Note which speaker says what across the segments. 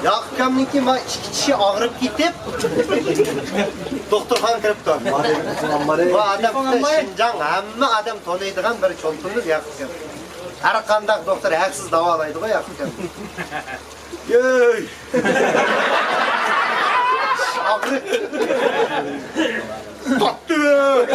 Speaker 1: Yakkamniki ma içi ağrıp gitip doktorxona kirib turdi. Bu adam Şinjan hamma adam tanıydigan bir cho'lpinni Yaqub. Har qanday doktor haqsiz davolaydi-ku Yaqub. Yoy. Ağrı. Tatlı.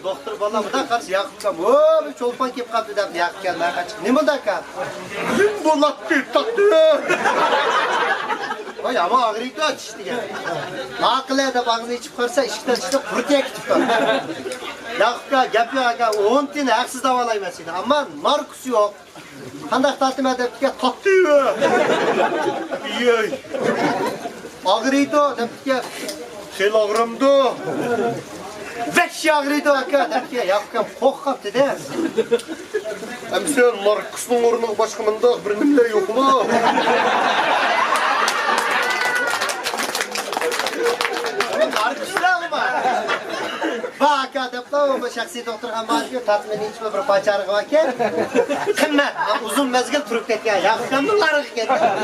Speaker 1: Doktor bana bu da karşı Yaqub'ga o bir çolpan kep kaldı da Yaqub gelmeye kaçık. Ne buldu ka? Kim bulattı tatlı? Oy ama ağrıydı aç işte ya. Akıllı da ağzını içip kırsa işikten işte kurtuya gitip var. Yaqub'ga gap yok aka 10 tane haksız davalayma seni. Aman Markus yok. Kandak tatlı edepke tatlı. Yoy. Ağrıydı edepke şey ağrımdı. Vekşi ağrıydı aka depke Yaqub'ga koq kaptı de. Sen Markus'un ornun başkamında bir nimle yok mu? Markus'la mı? Bak adapta bu şahsi doktor Hamad'ı tatmin içme bir paçarığı varken kımmet uzun mezgil turuk ketken Yaqub'dan bunları ketken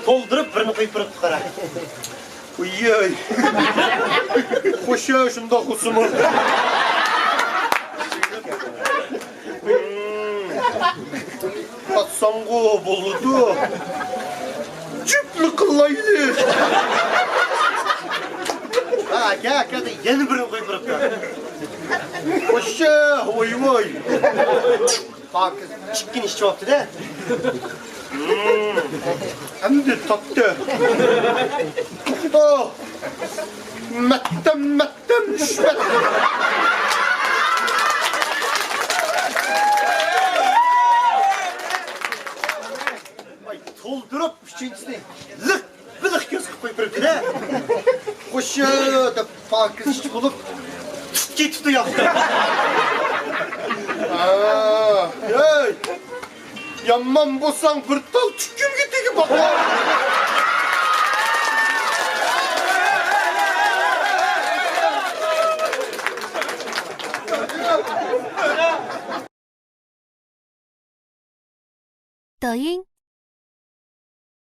Speaker 1: toldurup birini koyup birini tukarak uyuy hoşya şunda kusumu Atsango buludu cüplü kıllaydı Aka da yeni birini koyup bırakıyor. Hoşça, oy oy. Bak, çıkkın işçi oldu da. Hem de tatlı. Oh, mettem, şmettem. Ay, toldurup üçüncüsü. Lık göz koyup bırakıyor da. Hoşça da fakir işçi bulup tuttu yaptı. Hey! Yanman bosan fırtal tüküm gitti ki bak.
Speaker 2: 抖音。